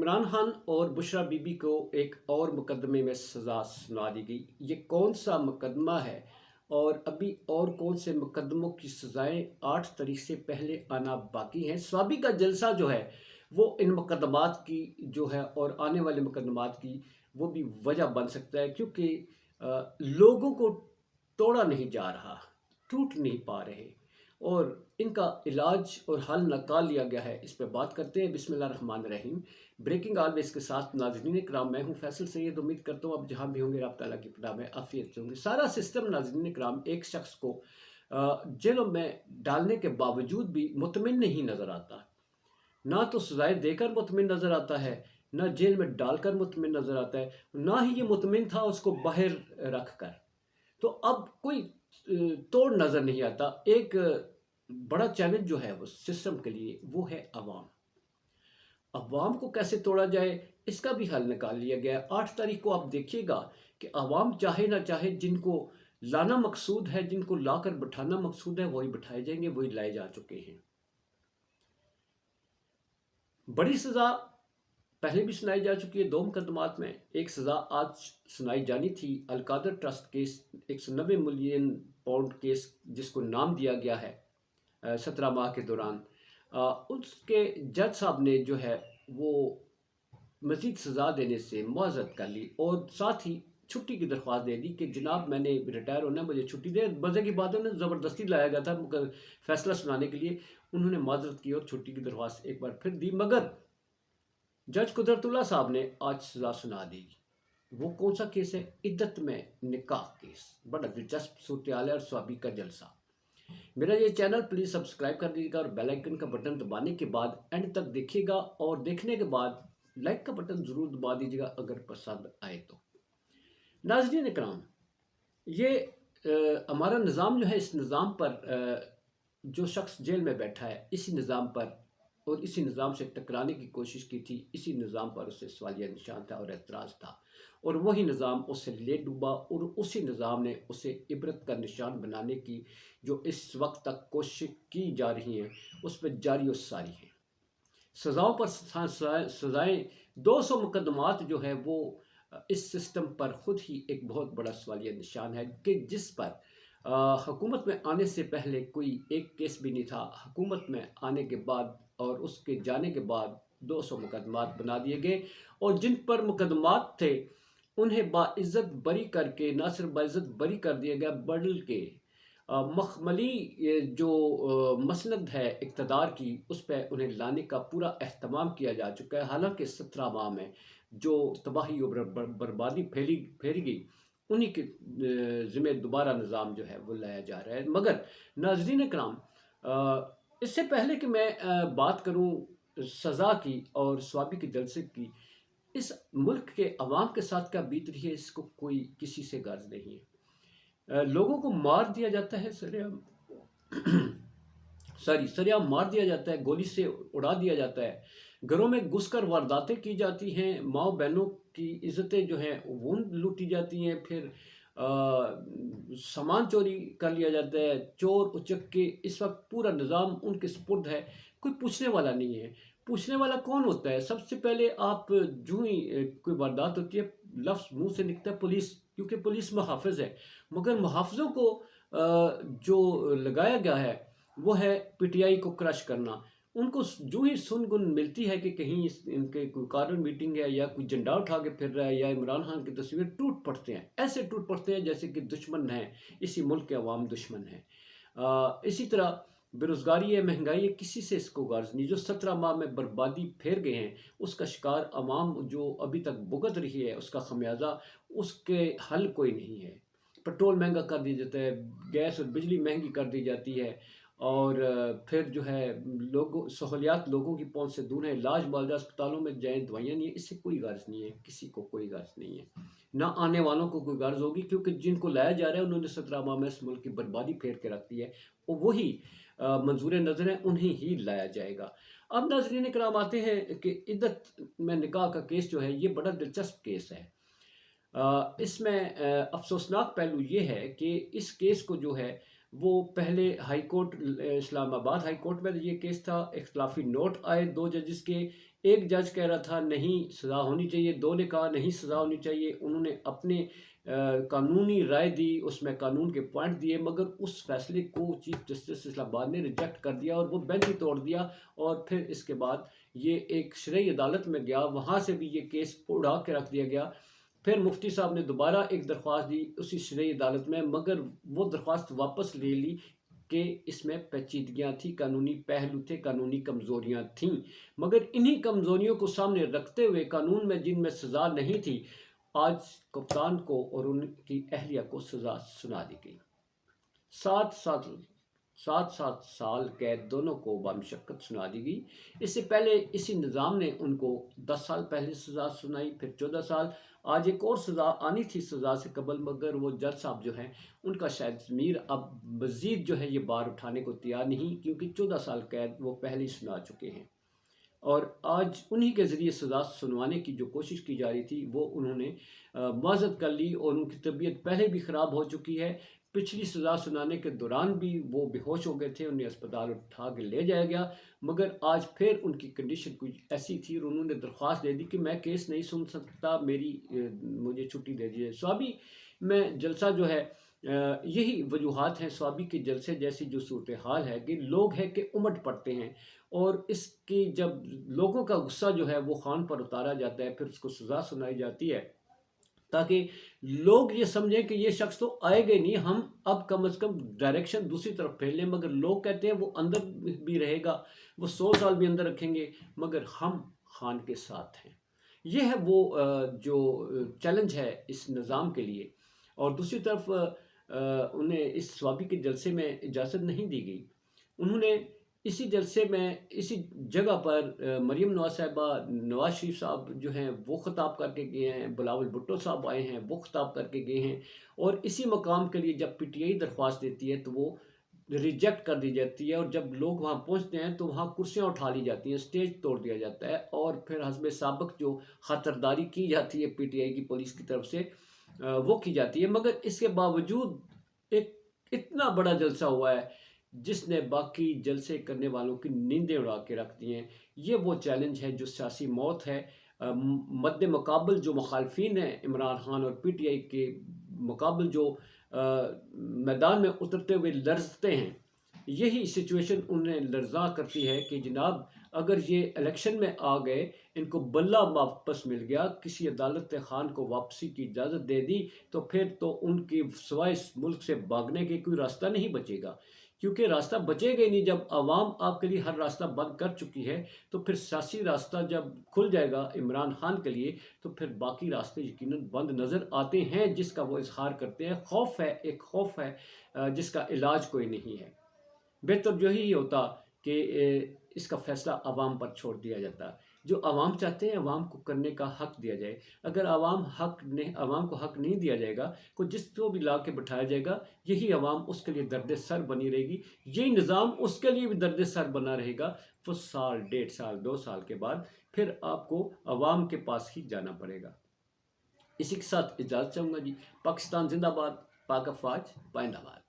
عمران خان اور بشرا be be کو ایک اور مقدمے میں سزا سنا دی گئی۔ یہ کون سا مقدمہ ہے اور ابھی اور کون سے مقدموں کی سزائیں 8 تاریخ سے پہلے آنا باقی ہیں؟ سوابی کا جلسہ جو ہے وہ ان مقدمات کی جو ہے اور آنے والے مقدمات کی وہ بھی وجہ بن سکتا ہے، کیونکہ لوگوں کو توڑا نہیں جا رہا، ٹوٹ نہیں پا رہے، اور ان کا علاج اور حل نکال لیا گیا ہے۔ اس پہ بات کرتے ہیں۔ بسم اللہ الرحمن الرحیم۔ بریکنگ آلویز کے ساتھ ناظرین کرام، میں ہوں فیصل سید۔ امید کرتا ہوں اب جہاں بھی ہوں گے رب تعالیٰ کی پناہ میں عافیت سے ہوں گے۔ سارا سسٹم ناظرین کرام ایک شخص کو جیلوں میں ڈالنے کے باوجود بھی مطمئن نہیں نظر آتا، نہ تو سزائیں دے کر مطمئن نظر آتا ہے، نہ جیل میں ڈال کر مطمئن نظر آتا ہے، نہ ہی یہ مطمئن تھا اس کو باہر رکھ کر۔ تو اب کوئی توڑ نظر نہیں آتا۔ ایک بڑا چیلنج جو ہے وہ سسٹم کے لیے وہ ہے عوام۔ عوام کو کیسے توڑا جائے اس کا بھی حل نکال لیا گیا ہے۔ 8 تاریخ کو آپ دیکھیے گا کہ عوام چاہے نہ چاہے، جن کو لانا مقصود ہے، جن کو لا کر بٹھانا مقصود ہے، وہی بٹھائے جائیں گے، وہی لائے جا چکے ہیں۔ بڑی سزا پہلے بھی سنائی جا چکی ہے 2 مقدمات میں۔ ایک سزا آج سنائی جانی تھی Al Qadir trust case, 190 million pound case, جس کو نام دیا گیا ہے 17 ماہ کے دوران۔ اس کے جج صاحب نے جو ہے وہ مزید سزا دینے سے معذرت کر لی اور ساتھ ہی چھٹی کی درخواست دے دی کہ جناب میں نے ریٹائر ہونا ہے، مجھے چھٹی دے۔ مزے کی بات انہیں زبردستی لایا گیا تھا فیصلہ سنانے کے لیے، انہوں نے معذرت کی اور چھٹی کی درخواست ایک بار پھر دی، مگر جج قدرت اللہ صاحب نے آج سزا سنا دی۔ وہ کون سا کیس ہے؟ عدت میں نکاح کیس۔ بڑا دلچسپ صورتحال ہے اور سوابی کا جلسہ۔ میرا یہ چینل پلیز سبسکرائب کر دیجیے گا اور بیل آئیکن کا بٹن دبانے کے بعد اینڈ تک دیکھیے گا، اور دیکھنے کے بعد لائک کا بٹن ضرور دبا دیجیے گا اگر پسند آئے تو۔ ناظرین اکرام، یہ ہمارا نظام جو ہے، اس نظام پر جو شخص جیل میں بیٹھا ہے، اسی نظام پر اور اسی نظام سے ٹکرانے کی کوشش کی تھی، اسی نظام پر اسے سوالیہ نشان تھا اور اعتراض تھا، اور وہی نظام اسے لے ڈوبا، اور اسی نظام نے اسے عبرت کا نشان بنانے کی جو اس وقت تک کوشش کی جا رہی ہیں اس پہ جاری و ساری ہیں۔ سزاؤں پر سزائیں، 200 مقدمات جو ہے وہ اس سسٹم پر خود ہی ایک بہت بڑا سوالیہ نشان ہے، کہ جس پر حکومت میں آنے سے پہلے کوئی ایک کیس بھی نہیں تھا۔ حکومت میں آنے کے بعد اور اس کے جانے کے بعد 200 مقدمات بنا دیے گئے، اور جن پر مقدمات تھے انہیں باعزت بری کر کے، نہ صرف باعزت بری کر دیا گیا بلکہ مخملی جو مسند ہے اقتدار کی، اس پہ انہیں لانے کا پورا اہتمام کیا جا چکا ہے۔ حالانکہ 17 ماہ میں جو تباہی اور بربادی پھیری گئی، انہی کے ذمہ دوبارہ نظام جو ہے وہ لایا جا رہا ہے۔ مگر ناظرین اکرام، اس سے پہلے کہ میں بات کروں سزا کی اور سوابی کے جلسے کی، اس ملک کے عوام کے ساتھ کیا بیت رہی ہے اس کو کوئی کسی سے غرض نہیں ہے۔ لوگوں کو مار دیا جاتا ہے، سریعام مار دیا جاتا ہے، گولی سے اڑا دیا جاتا ہے، گھروں میں گھس کر وارداتیں کی جاتی ہیں، ماؤں بہنوں کی عزتیں جو ہیں وہ لوٹی جاتی ہیں، پھر سامان چوری کر لیا جاتا ہے، چور اچک کے اس وقت پورا نظام ان کے سپرد ہے، کوئی پوچھنے والا نہیں ہے۔ پوچھنے والا کون ہوتا ہے؟ سب سے پہلے آپ جو ہی کوئی واردات ہوتی ہے، لفظ منہ سے نکلتا ہے پولیس، کیونکہ پولیس محافظ ہے، مگر محافظوں کو جو لگایا گیا ہے وہ ہے پی ٹی آئی کو کرش کرنا۔ ان کو جو ہی سن گن ملتی ہے کہ کہیں ان کے کوئی کارنر میٹنگ ہے یا کوئی جھنڈا اٹھا کے پھر رہا ہے یا عمران خان کی تصویر، ٹوٹ پڑتے ہیں، ایسے ٹوٹ پڑتے ہیں جیسے کہ دشمن ہیں، اسی ملک کے عوام دشمن ہیں۔ اسی طرح بیروزگاری ہے، مہنگائی ہے، کسی سے اس کو غرض نہیں۔ جو 17 ماہ میں بربادی پھیر گئے ہیں اس کا شکار عوام جو ابھی تک بھگت رہی ہے، اس کا خمیازہ، اس کے حل کوئی نہیں ہے۔ پٹرول مہنگا کر دیا جاتا ہے، گیس اور بجلی مہنگی کر دی جاتی ہے، اور پھر جو ہے سہولیات لوگوں کی پہنچ سے دور ہیں، علاج معالجہ اسپتالوں میں جائیں، دوائیاں نہیں ہیں، اس سے کوئی غرض نہیں ہے، کسی کو کوئی غرض نہیں ہے، نہ آنے والوں کو کوئی غرض ہوگی، کیونکہ جن کو لایا جا رہا ہے انہوں نے 17 ماہ میں اس ملک کی بربادی پھیر کے رکھ دی ہے، اور وہی منظور نظر ہیں، انہیں ہی لایا جائے گا۔ اب ناظرین اکرام آتے ہیں کہ عدت میں نکاح کا کیس جو ہے یہ بڑا دلچسپ کیس ہے۔ اس میں افسوسناک پہلو یہ ہے کہ اس کیس کو جو ہے وہ پہلے ہائی کورٹ، اسلام آباد ہائی کورٹ میں یہ کیس تھا، اختلافی نوٹ آئے 2 ججز کے، ایک جج کہہ رہا تھا نہیں سزا ہونی چاہیے، دو نے کہا نہیں سزا ہونی چاہیے، انہوں نے اپنے قانونی رائے دی، اس میں قانون کے پوائنٹ دیے، مگر اس فیصلے کو چیف جسٹس اسلام آباد نے ریجیکٹ کر دیا اور وہ بینچ ہی توڑ دیا، اور پھر اس کے بعد یہ ایک شرعی عدالت میں گیا، وہاں سے بھی یہ کیس اڑا کے رکھ دیا گیا۔ پھر مفتی صاحب نے دوبارہ ایک درخواست دی اسی شرعی عدالت میں، مگر وہ درخواست واپس لے لی کہ اس میں پیچیدگیاں تھیں، قانونی پہلو تھے، قانونی کمزوریاں تھیں، مگر انہی کمزوریوں کو سامنے رکھتے ہوئے قانون میں جن میں سزا نہیں تھی، آج کپتان کو اور ان کی اہلیہ کو سزا سنا دی گئی۔ 7 سال قید دونوں کو بامشقت سنا دی گئی۔ اس سے پہلے اسی نظام نے ان کو 10 سال پہلے سزا سنائی، پھر 14 سال، آج ایک اور سزا آنی تھی سزا سے قبل، مگر وہ جج صاحب جو ہیں ان کا شاید ضمیر اب مزید جو ہے یہ بار اٹھانے کو تیار نہیں، کیونکہ 14 سال قید وہ پہلے ہی سنا چکے ہیں، اور آج انہی کے ذریعے سزا سنوانے کی جو کوشش کی جا رہی تھی وہ انہوں نے معذرت کر لی، اور ان کی طبیعت پہلے بھی خراب ہو چکی ہے۔ پچھلی سزا سنانے کے دوران بھی وہ بے ہوش ہو گئے تھے، انہیں اسپتال اٹھا کے لے جایا گیا، مگر آج پھر ان کی کنڈیشن کچھ ایسی تھی اور انہوں نے درخواست دے دی کہ میں کیس نہیں سن سکتا، مجھے چھٹی دے دیجیے۔ سوابی میں جلسہ جو ہے یہی وجوہات ہیں سوابی کے جلسے جیسی جو صورتحال ہے کہ لوگ ہے کہ امٹ پڑتے ہیں، اور اس کی جب لوگوں کا غصہ جو ہے وہ خان پر اتارا جاتا ہے، پھر اس کو سزا سنائی جاتی ہے تاکہ لوگ یہ سمجھیں کہ یہ شخص تو آئے گے نہیں، ہم اب کم از کم ڈائریکشن دوسری طرف پھیر لیں، مگر لوگ کہتے ہیں وہ اندر بھی رہے گا، وہ 100 سال بھی اندر رکھیں گے، مگر ہم خان کے ساتھ ہیں۔ یہ ہے وہ جو چیلنج ہے اس نظام کے لیے، اور دوسری طرف انہیں اس سوابی کے جلسے میں اجازت نہیں دی گئی۔ انہوں نے اسی جلسے میں اسی جگہ پر مریم نواز صاحبہ، نواز شریف صاحب جو ہیں وہ خطاب کر کے گئے ہیں، بلاول بھٹو صاحب آئے ہیں وہ خطاب کر کے گئے ہیں، اور اسی مقام کے لیے جب پی ٹی آئی درخواست دیتی ہے تو وہ ریجیکٹ کر دی جاتی ہے، اور جب لوگ وہاں پہنچتے ہیں تو وہاں کرسیاں اٹھا لی جاتی ہیں، سٹیج توڑ دیا جاتا ہے، اور پھر حسب سابق جو خاطرداری کی جاتی ہے پی ٹی آئی کی پولیس کی طرف سے وہ کی جاتی ہے، مگر اس کے باوجود ایک اتنا بڑا جلسہ ہوا ہے جس نے باقی جلسے کرنے والوں کی نیندیں اڑا کے رکھ دی ہیں۔ یہ وہ چیلنج ہے جو سیاسی موت ہے۔ مد مقابل جو مخالفین ہیں عمران خان اور پی ٹی آئی کے مقابل جو میدان میں اترتے ہوئے لرزتے ہیں، یہی سچویشن انہیں لرزاں کرتی ہے کہ جناب اگر یہ الیکشن میں آ گئے، ان کو بلہ واپس مل گیا، کسی عدالت خان کو واپسی کی اجازت دے دی، تو پھر تو ان کی سوائے اس ملک سے بھاگنے کے کوئی راستہ نہیں بچے گا، کیونکہ راستہ بچے گا ہی نہیں۔ جب عوام آپ کے لیے ہر راستہ بند کر چکی ہے تو پھر سیاسی راستہ جب کھل جائے گا عمران خان کے لیے تو پھر باقی راستے یقیناً بند نظر آتے ہیں، جس کا وہ اظہار کرتے ہیں۔ خوف ہے، ایک خوف ہے جس کا علاج کوئی نہیں ہے۔ بہتر جو ہی ہوتا کہ اس کا فیصلہ عوام پر چھوڑ دیا جاتا، جو عوام چاہتے ہیں عوام کو کرنے کا حق دیا جائے۔ اگر عوام کو حق نہیں دیا جائے گا، کوئی جس کو بھی لا کے بٹھایا جائے گا، یہی عوام اس کے لیے درد سر بنی رہے گی، یہی نظام اس کے لیے بھی درد سر بنا رہے گا۔ وہ سال، 1.5 سال، 2 سال کے بعد پھر آپ کو عوام کے پاس ہی جانا پڑے گا۔ اسی کے ساتھ اجازت چاہوں گا جی۔ پاکستان زندہ باد، پاک افواج پائندہ باد۔